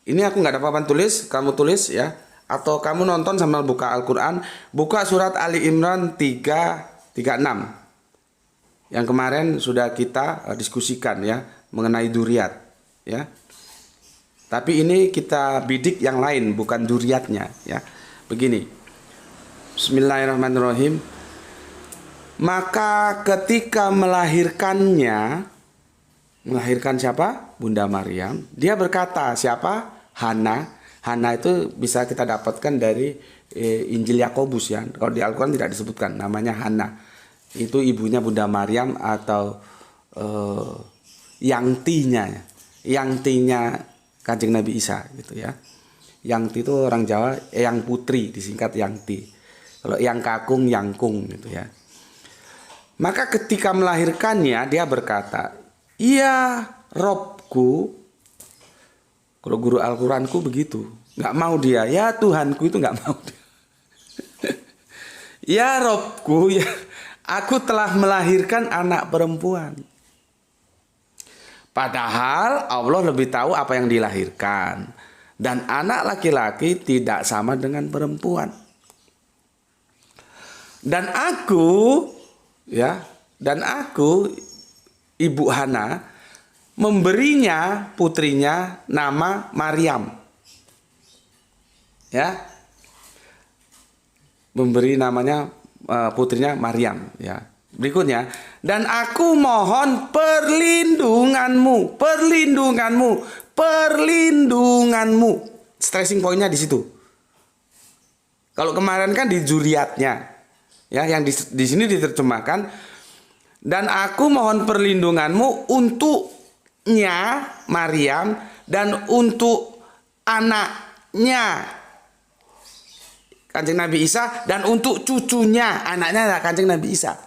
Ini aku nggak ada papan tulis, kamu tulis ya. Atau kamu nonton sambil buka Al-Quran, buka surat Ali Imran 336 yang kemarin sudah kita diskusikan ya, mengenai duriat ya. Tapi ini kita bidik yang lain, bukan duriatnya ya. Begini, Bismillahirrahmanirrahim. Maka ketika melahirkan siapa? Bunda Maryam. Dia berkata, siapa? Hana. Hana itu bisa kita dapatkan dari Injil Yakobus ya. Kalau di Al-Quran tidak disebutkan namanya Hana. Itu ibunya Bunda Maryam atau yangtinya Kanjeng Nabi Isa gitu ya. Yangti itu orang Jawa yang putri disingkat yangti. Kalau yang kakung yangkung gitu ya. Maka ketika melahirkannya dia berkata, "Iya, Robku." Kalau guru Al-Quranku begitu, nggak mau dia. Ya Tuhanku itu nggak mau dia. Ya Robku, ya aku telah melahirkan anak perempuan. Padahal Allah lebih tahu apa yang dilahirkan. Dan anak laki-laki tidak sama dengan perempuan. Dan aku, Ibu Hana, memberinya putrinya nama Maryam. Ya. Memberi namanya putrinya Maryam ya. Berikutnya, dan aku mohon perlindunganmu. Stressing pointnya di situ. Kalau kemarin kan di zuriatnya. Ya, yang di sini diterjemahkan, dan aku mohon perlindunganmu untuknya Maryam dan untuk anaknya Kanjeng Nabi Isa dan untuk cucunya, anaknya Kanjeng Nabi Isa.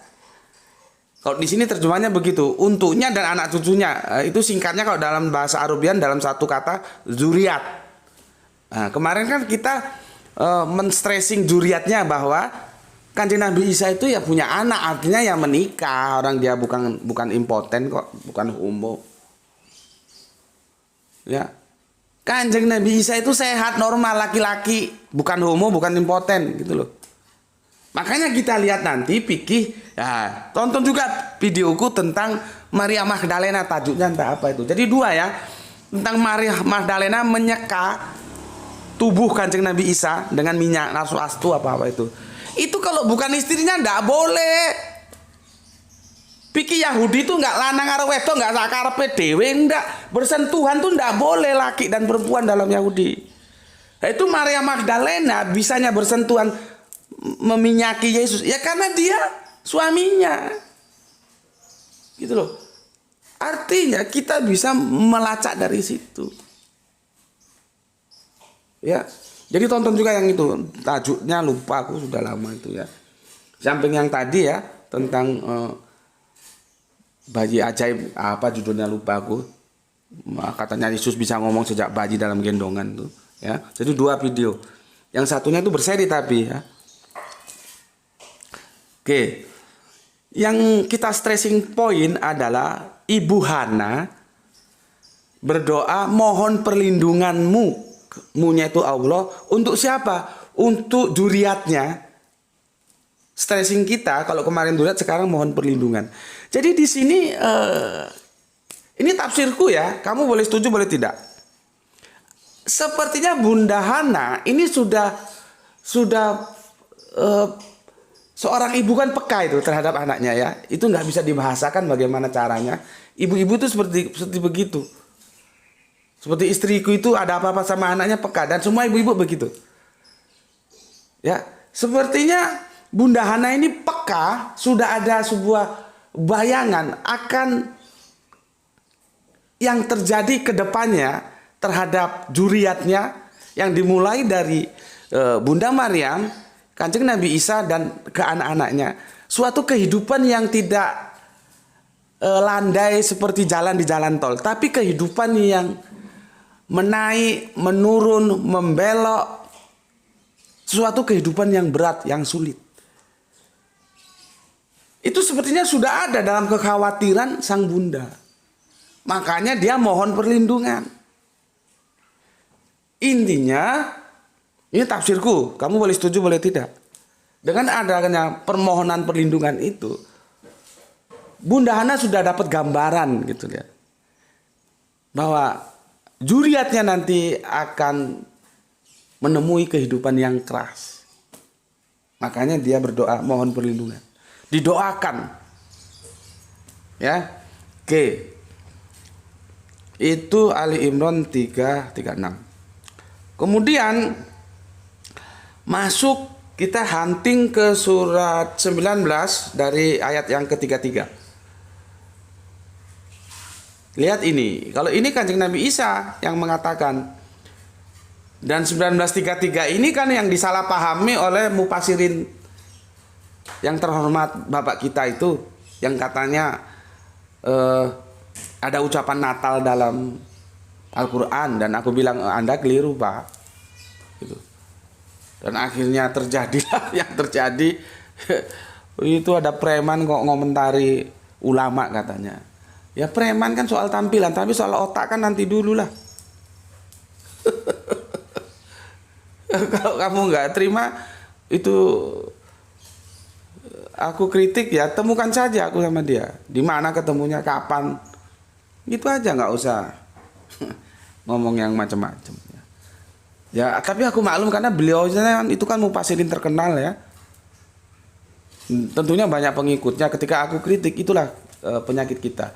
Kalau di sini terjemahnya begitu, untuknya dan anak cucunya. Itu singkatnya kalau dalam bahasa Arabian dalam satu kata zuriat. Nah, kemarin kan kita menstressing zuriatnya bahwa Kanjeng Nabi Isa itu ya punya anak, artinya ya menikah, orang dia bukan impoten kok, bukan homo. Ya. Kanjeng Nabi Isa itu sehat, normal, laki-laki, bukan homo, bukan impoten gitu loh. Makanya kita lihat nanti fikih, ya, tonton juga videoku tentang Maria Magdalena, tajuknya entah apa itu. Jadi dua ya, tentang Maria Magdalena menyeka tubuh Kanjeng Nabi Isa dengan minyak narsu apa itu. Itu kalau bukan istrinya ndak boleh. Pikir Yahudi itu nggak lanang karo wedok, nggak sakarepe dhewe, ndak. Bersentuhan tuh ndak boleh laki dan perempuan dalam Yahudi. Nah, itu Maria Magdalena bisanya bersentuhan meminyaki Yesus? Ya karena dia suaminya. Gitu loh. Artinya kita bisa melacak dari situ. Ya. Jadi tonton juga yang itu, tajuknya lupa aku sudah lama itu ya. Samping yang tadi ya tentang bayi ajaib, apa judulnya lupa aku. Katanya Yesus bisa ngomong sejak bayi dalam gendongan tuh ya. Jadi 2 video. Yang satunya itu berseri tapi ya. Oke. Yang kita stressing point adalah Ibu Hana berdoa mohon perlindunganmu. Mu-nya itu Allah. Untuk siapa? Untuk zuriatnya. Stressing kita kalau kemarin zuriat, sekarang mohon perlindungan. Jadi di sini ini tafsirku ya. Kamu boleh setuju boleh tidak. Sepertinya Bunda Hana ini sudah seorang ibu kan peka itu terhadap anaknya ya. Itu nggak bisa dibahasakan bagaimana caranya. Ibu-ibu itu seperti begitu. Seperti istriku itu ada apa-apa sama anaknya peka. Dan semua ibu-ibu begitu. Ya, sepertinya Bunda Hana ini peka. Sudah ada sebuah bayangan akan yang terjadi ke depannya terhadap zuriatnya. Yang dimulai dari Bunda Maryam, Kanjeng Nabi Isa dan ke anak-anaknya. Suatu kehidupan yang tidak landai seperti jalan di jalan tol. Tapi kehidupan yang menaik, menurun, membelok. Suatu kehidupan yang berat, yang sulit. Itu sepertinya sudah ada dalam kekhawatiran sang bunda. Makanya dia mohon perlindungan. Intinya, ini tafsirku, kamu boleh setuju boleh tidak. Dengan adanya permohonan perlindungan itu, Bunda Hana sudah dapat gambaran gitu ya. Bahwa zuriatnya nanti akan menemui kehidupan yang keras. Makanya dia berdoa mohon perlindungan. Didoakan. Ya. Oke. Itu Ali Imran 336. Kemudian masuk kita hunting ke surat 19 dari ayat yang ke-33. Lihat ini, kalau ini Kanjeng Nabi Isa yang mengatakan. Dan 1933 ini kan yang disalahpahami oleh mufasirin yang terhormat Bapak kita itu, yang katanya ada ucapan Natal dalam Al-Quran, dan aku bilang Anda keliru Pak. Gitu. Dan akhirnya terjadilah yang terjadi. Itu ada preman kok ngomentari ulama katanya. Ya preman kan soal tampilan, tapi soal otak kan nanti dulu lah. Kalau kamu nggak terima itu, aku kritik ya, temukan saja aku sama dia. Di mana ketemunya, kapan. Gitu aja, nggak usah ngomong yang macam-macam. Ya, tapi aku maklum karena beliau itu kan mufasirin terkenal ya. Tentunya banyak pengikutnya. Ketika aku kritik, itulah penyakit kita.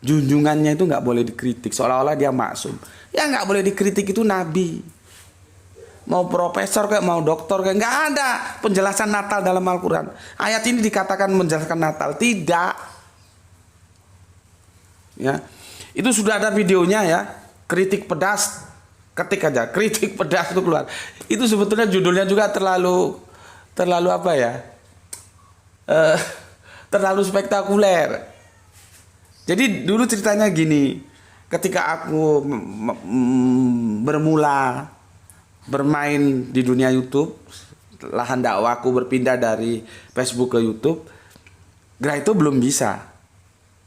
Junjungannya itu nggak boleh dikritik, seolah-olah dia maksum. Ya nggak boleh dikritik, itu nabi. Mau profesor kayak mau doktor kayak, nggak ada penjelasan Natal dalam Al-Quran. Ayat ini dikatakan menjelaskan Natal, tidak. Ya, itu sudah ada videonya ya. Kritik pedas, ketik aja kritik pedas itu keluar. Itu sebetulnya judulnya juga terlalu apa ya? Terlalu spektakuler. Jadi dulu ceritanya gini, ketika aku bermula bermain di dunia YouTube, lahan dakwaku berpindah dari Facebook ke YouTube, itu belum bisa.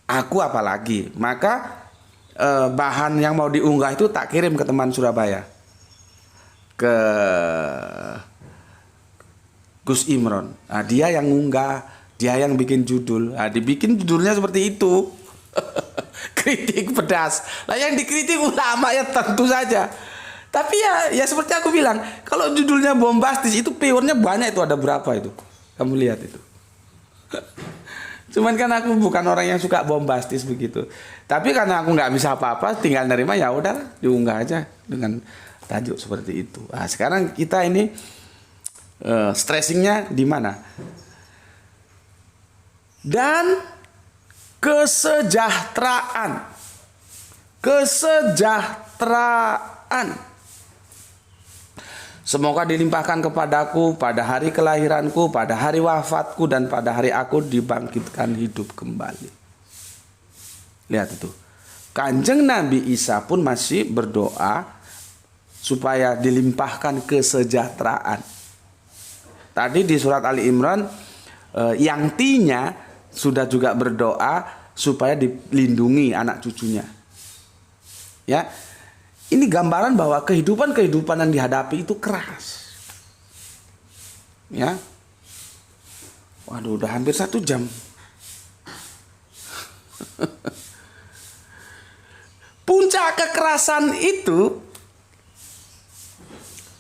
Aku apalagi, maka bahan yang mau diunggah itu tak kirim ke teman Surabaya, ke Gus Imron. Nah, dia yang unggah, dia yang bikin judul. Nah, dibikin judulnya seperti itu. Kritik pedas. Lah yang dikritik ulama ya tentu saja. Tapi ya seperti aku bilang, kalau judulnya bombastis itu viewernya banyak, itu ada berapa itu? Kamu lihat itu. Cuman kan aku bukan orang yang suka bombastis begitu. Tapi karena aku nggak bisa apa-apa, tinggal nerima, ya udah diunggah aja dengan tajuk seperti itu. Nah, sekarang kita ini Stressingnya di mana? Dan kesejahteraan. Semoga dilimpahkan kepadaku pada hari kelahiranku, pada hari wafatku, dan pada hari aku dibangkitkan hidup kembali. Lihat itu. Kanjeng Nabi Isa pun masih berdoa supaya dilimpahkan kesejahteraan. Tadi di surat Ali Imran, yang T-nya sudah juga berdoa supaya dilindungi anak cucunya. Ya. Ini gambaran bahwa kehidupan yang dihadapi itu keras. Ya. Waduh, udah hampir 1 jam. Puncak kekerasan itu,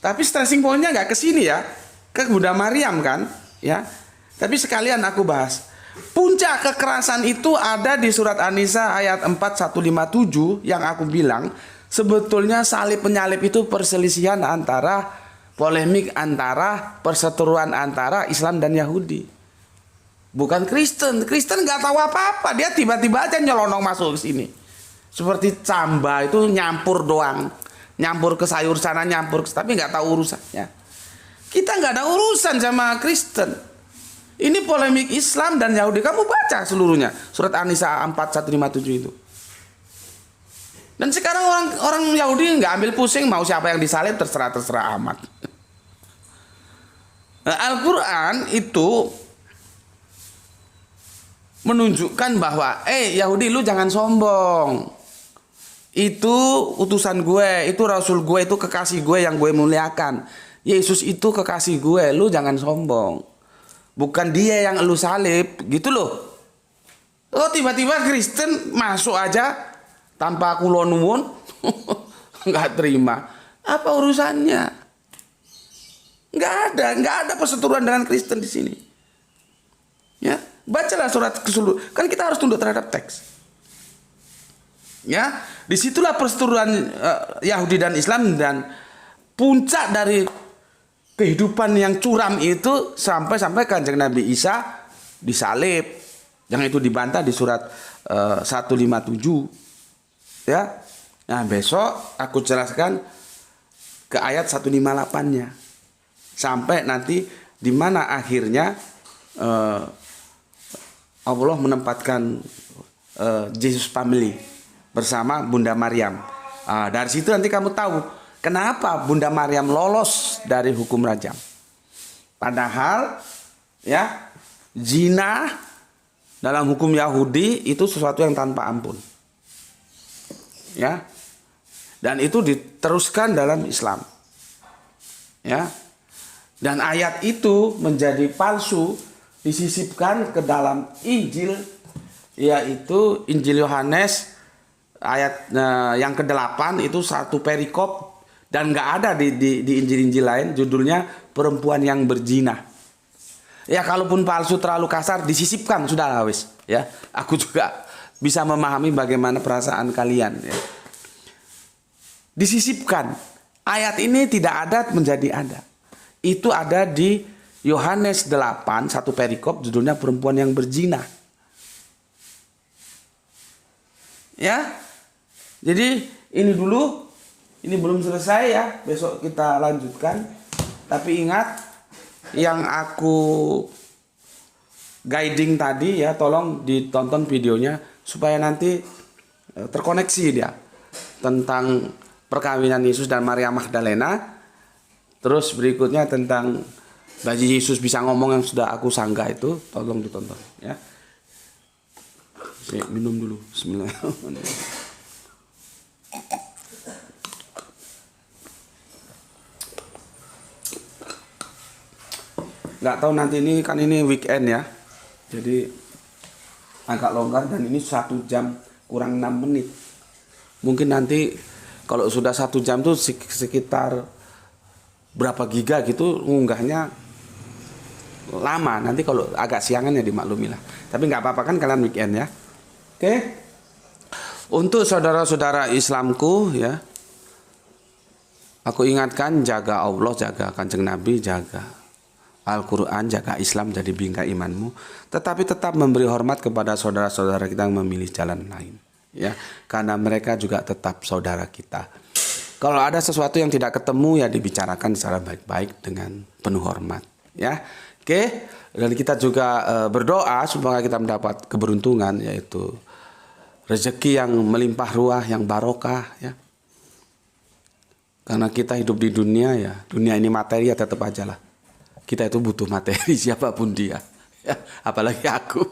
tapi stressing pointnya nggak ke sini ya, ke Bunda Maryam kan, ya. Tapi sekalian aku bahas. Puncak kekerasan itu ada di surat An-Nisa ayat 4157 yang aku bilang. Sebetulnya salib penyalib itu perselisihan antara, polemik antara, perseteruan antara Islam dan Yahudi. Bukan Kristen. Kristen nggak tahu apa-apa. Dia tiba-tiba aja nyelonong masuk ke sini. Seperti Camba itu nyampur doang. Nyampur ke sayur sana, nyampur ke, tapi nggak tahu urusannya. Kita nggak ada urusan sama Kristen. Ini polemik Islam dan Yahudi. Kamu baca seluruhnya. Surat An-Nisa 4157 itu. Dan sekarang orang Yahudi nggak ambil pusing mau siapa yang disalib, terserah amat. Nah, Al-Quran itu menunjukkan bahwa Yahudi lu jangan sombong. Itu utusan gue, itu rasul gue, itu kekasih gue yang gue muliakan. Yesus itu kekasih gue, lu jangan sombong. Bukan dia yang lu salib, gitu loh. Oh, tiba-tiba Kristen masuk aja tanpa kula nuwun, nggak terima. Apa urusannya? Nggak ada perseteruan dengan Kristen di sini. Ya, bacalah surat keseluruhan. Kan kita harus tunduk terhadap teks. Ya, disitulah perseteruan Yahudi dan Islam, dan puncak dari kehidupan yang curam itu sampai Kanjeng Nabi Isa disalib. Yang itu dibantah di surat 157. Ya, nah besok aku jelaskan ke ayat 158-nya sampai nanti di mana akhirnya Allah menempatkan Jesus family bersama Bunda Maryam. Dari situ nanti kamu tahu kenapa Bunda Maryam lolos dari hukum rajam. Padahal ya, zina dalam hukum Yahudi itu sesuatu yang tanpa ampun. Ya, dan itu diteruskan dalam Islam. Ya, dan ayat itu menjadi palsu, disisipkan ke dalam Injil, yaitu Injil Yohanes ayat yang ke-8 itu satu perikop, dan nggak ada di Injil-Injil lain, judulnya perempuan yang berzina. Ya, kalaupun palsu terlalu kasar, disisipkan sudah wis. Ya, aku juga bisa memahami bagaimana perasaan kalian. Ya. Disisipkan. Ayat ini tidak ada menjadi ada. Itu ada di Yohanes 8, satu perikop, judulnya perempuan yang berzina. Ya. Jadi ini dulu. Ini belum selesai ya. Besok kita lanjutkan. Tapi ingat, yang aku guiding tadi ya, tolong ditonton videonya supaya nanti terkoneksi dia tentang perkawinan Yesus dan Maria Magdalena. Terus berikutnya tentang bayi Yesus bisa ngomong yang sudah aku sangka itu, tolong ditonton ya. Saya minum dulu. Bismillahirrahmanirrahim. Nggak tahu nanti ini kan ini weekend ya, jadi agak longgar, dan ini 1 jam kurang 6 menit. Mungkin nanti kalau sudah 1 jam tuh sekitar berapa giga gitu ngunggahnya lama. Nanti kalau agak siangan ya dimaklumi lah. Tapi nggak apa-apa kan, kalian weekend ya. Oke. Untuk saudara-saudara Islamku ya, aku ingatkan, jaga Allah, jaga Kanjeng Nabi, jaga. Al-Quran, jaga Islam jadi bingkai imanmu, tetapi tetap memberi hormat kepada saudara-saudara kita yang memilih jalan lain, ya, karena mereka juga tetap saudara kita. Kalau ada sesuatu yang tidak ketemu ya dibicarakan secara baik-baik dengan penuh hormat, ya. Oke, dan kita juga berdoa supaya kita mendapat keberuntungan, yaitu rezeki yang melimpah ruah, yang barokah, ya. Karena kita hidup di dunia, ya, dunia ini materi ya tetap aja lah. Kita itu butuh materi siapapun dia, ya, apalagi aku.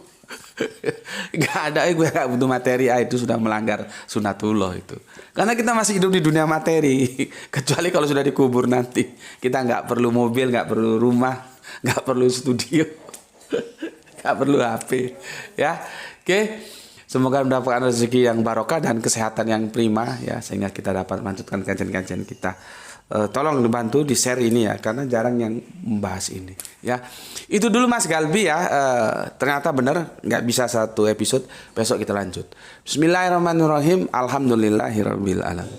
Gak ada, gue gak butuh materi, itu sudah melanggar sunatullah itu. Karena kita masih hidup di dunia materi. Kecuali kalau sudah dikubur nanti, kita nggak perlu mobil, nggak perlu rumah, nggak perlu studio, nggak perlu HP, ya. Oke, semoga mendapatkan rezeki yang barokah dan kesehatan yang prima, ya, sehingga kita dapat melanjutkan kajian-kajian kita. Tolong dibantu di share ini ya, karena jarang yang membahas ini, ya. Itu dulu Mas Galbi ya. Ternyata benar nggak bisa satu episode, besok kita lanjut. Bismillahirrahmanirrahim. Alhamdulillahirabbil alamin.